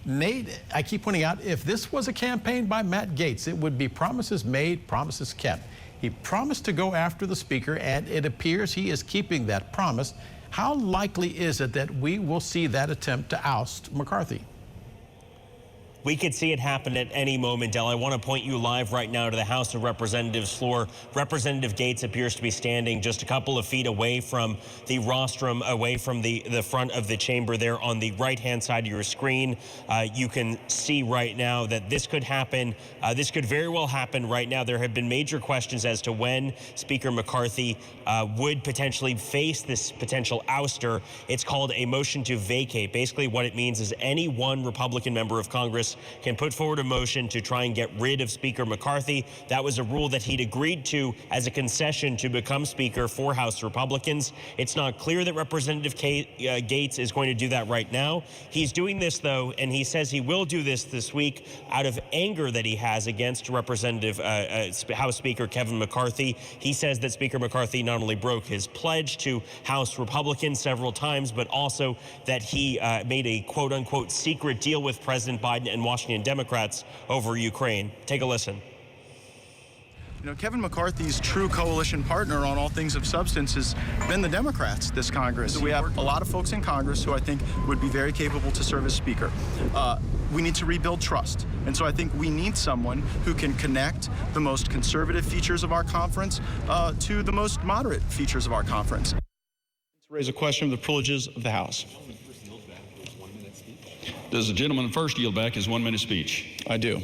Nate, I keep pointing out, if this was a campaign by Matt Gaetz, it would be promises made, promises kept. He promised to go after the Speaker, and it appears he is keeping that promise. How likely is it that we will see that attempt to oust McCarthy? We could see it happen at any moment, Del. I want to point you live right now to the House of Representatives floor. Representative Gaetz appears to be standing just a couple of feet away from the rostrum, away from the front of the chamber there on the right-hand side of your screen. You can see right now that this could happen. This could very well happen right now. There have been major questions as to when Speaker McCarthy would potentially face this potential ouster. It's called a motion to vacate. Basically, what it means is any one Republican member of Congress can put forward a motion to try and get rid of Speaker McCarthy. That was a rule that he'd agreed to as a concession to become Speaker for House Republicans. It's not clear that Representative Gaetz is going to do that right now. He's doing this, though, and he says he will do this week out of anger that he has against Representative House Speaker Kevin McCarthy. He says that Speaker McCarthy not only broke his pledge to House Republicans several times, but also that he made a quote-unquote secret deal with President Biden and Washington Democrats over Ukraine. Take a listen. You know, Kevin McCarthy's true coalition partner on all things of substance has been the Democrats this Congress. We have a lot of folks in Congress who I think would be very capable to serve as Speaker. We need to rebuild trust. And so I think we need someone who can connect the most conservative features of our conference to the most moderate features of our conference. To raise a question of the privileges of the House. Does the gentleman first yield back his 1-minute speech? I do.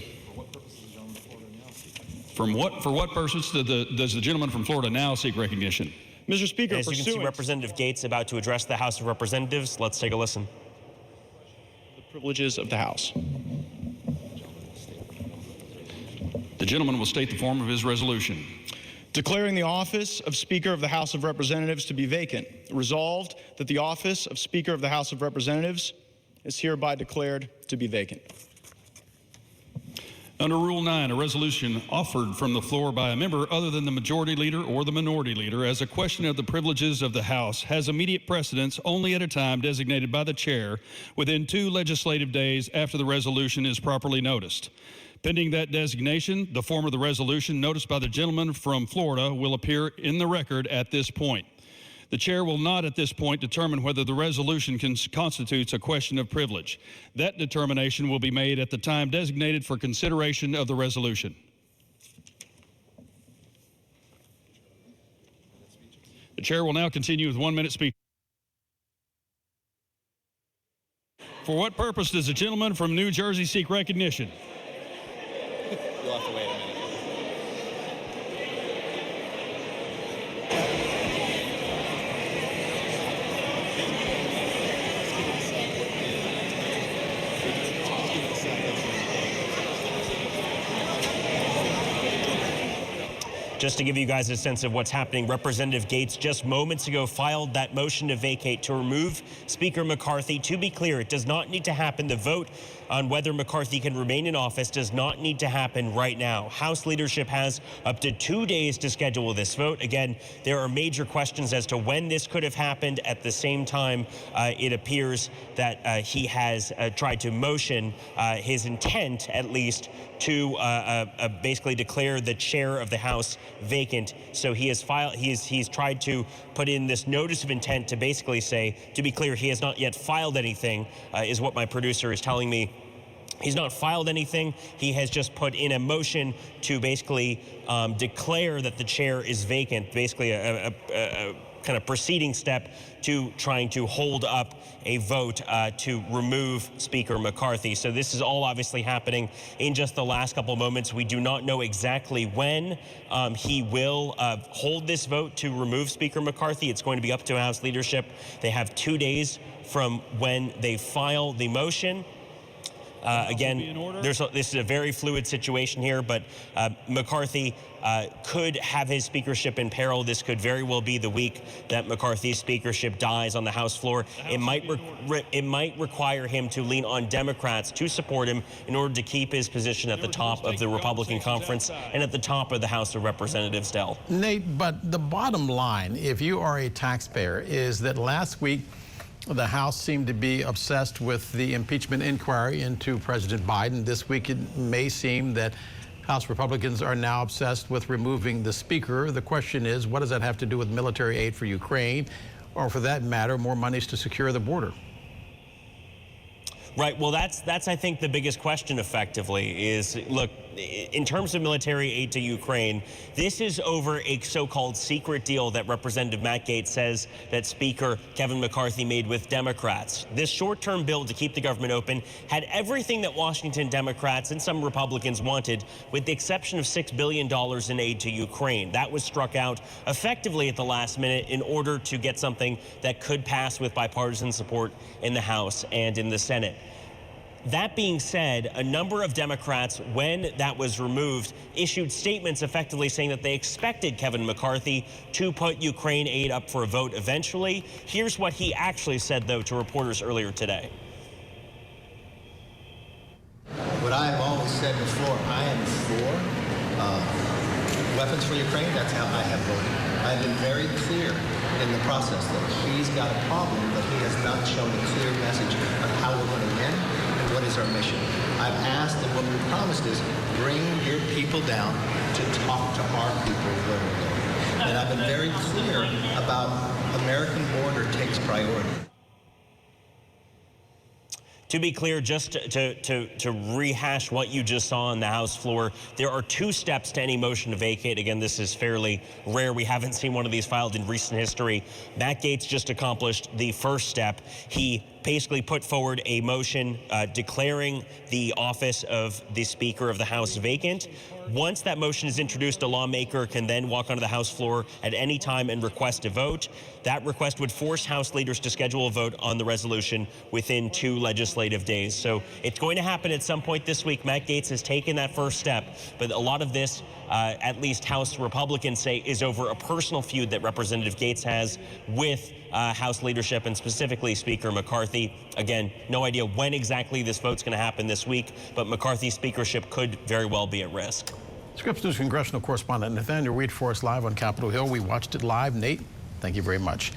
For what purpose does the gentleman from Florida now seek recognition? Mr. Speaker, as you can see, Representative Gaetz about to address the House of Representatives. Let's take a listen. The privileges of the House. The gentleman will state the form of his resolution. Declaring the office of Speaker of the House of Representatives to be vacant. Resolved that the office of Speaker of the House of Representatives is hereby declared to be vacant. Under Rule 9, a resolution offered from the floor by a member other than the majority leader or the minority leader as a question of the privileges of the House has immediate precedence only at a time designated by the chair within 2 legislative days after the resolution is properly noticed. Pending that designation, the form of the resolution noticed by the gentleman from Florida will appear in the record at this point. The chair will not at this point determine whether the resolution constitutes a question of privilege. That determination will be made at the time designated for consideration of the resolution. The chair will now continue with 1-minute speech. For what purpose does the gentleman from New Jersey seek recognition? You'll have to wait a minute. Just to give you guys a sense of what's happening, Representative Gaetz just moments ago filed that motion to vacate to remove Speaker McCarthy. To be clear, it does not need to happen. The vote on whether McCarthy can remain in office does not need to happen right now. House leadership has up to 2 days to schedule this vote. Again, there are major questions as to when this could have happened. At the same time, it appears that he has tried to motion his intent, at least, to basically declare the chair of the House vacant. So he has he's tried to put in this notice of intent to basically say, to be clear, he has not yet filed anything, is what my producer is telling me. He's not filed anything. He has just put in a motion to basically declare that the chair is vacant, basically a kind of preceding step to trying to hold up a vote to remove Speaker McCarthy. So this is all obviously happening in just the last couple moments. We do not know exactly when he will hold this vote to remove Speaker McCarthy. It's going to be up to House leadership. They have 2 days from when they file the motion. Again, this is a very fluid situation here, but McCarthy could have his speakership in peril. This could very well be the week that McCarthy's speakership dies on the House floor. It might require him to lean on Democrats to support him in order to keep his position at the top of the Republican conference and at the top of the House of Representatives, Del. Nate, but the bottom line, if you are a taxpayer, is that last week The House seemed to be obsessed with the impeachment inquiry into President Biden. This week, it may seem that House Republicans are now obsessed with removing the Speaker. The question is, what does that have to do with military aid for Ukraine, or for that matter, more monies to secure the border? Right. Well, that's I think the biggest question effectively is, look, in terms of military aid to Ukraine, this is over a so-called secret deal that Representative Matt Gaetz says that Speaker Kevin McCarthy made with Democrats. This short-term bill to keep the government open had everything that Washington Democrats and some Republicans wanted, with the exception of $6 billion in aid to Ukraine. That was struck out effectively at the last minute in order to get something that could pass with bipartisan support in the House and in the Senate. That being said, a number of Democrats, when that was removed, issued statements effectively saying that they expected Kevin McCarthy to put Ukraine aid up for a vote eventually. Here's what he actually said, though, to reporters earlier today. What I have always said before, I am for weapons for Ukraine. That's how I have voted. I've been very clear in the process that he's got a problem, but he has not shown a clear message on how we're going to win. What is our mission? I've asked, and what we promised is bring your people down to talk to our people where we're going. And I've been very clear about American border takes priority. To be clear, just to rehash what you just saw on the House floor, there are two steps to any motion to vacate. Again, this is fairly rare. We haven't seen one of these filed in recent history. Matt Gaetz just accomplished the first step. He basically put forward a motion declaring the office of the Speaker of the House vacant. Once that motion is introduced, a lawmaker can then walk onto the House floor at any time and request a vote. That request would force House leaders to schedule a vote on the resolution within 2 legislative days. So it's going to happen at some point this week. Matt Gaetz has taken that first step, but a lot of this, at least House Republicans say, is over a personal feud that Representative Gaetz has with House leadership and specifically Speaker McCarthy. Again, no idea when exactly this vote's going to happen this week, but McCarthy's speakership could very well be at risk. Scripps News congressional correspondent Nathaniel Reed for us live on Capitol Hill. We watched it live. Nate, thank you very much.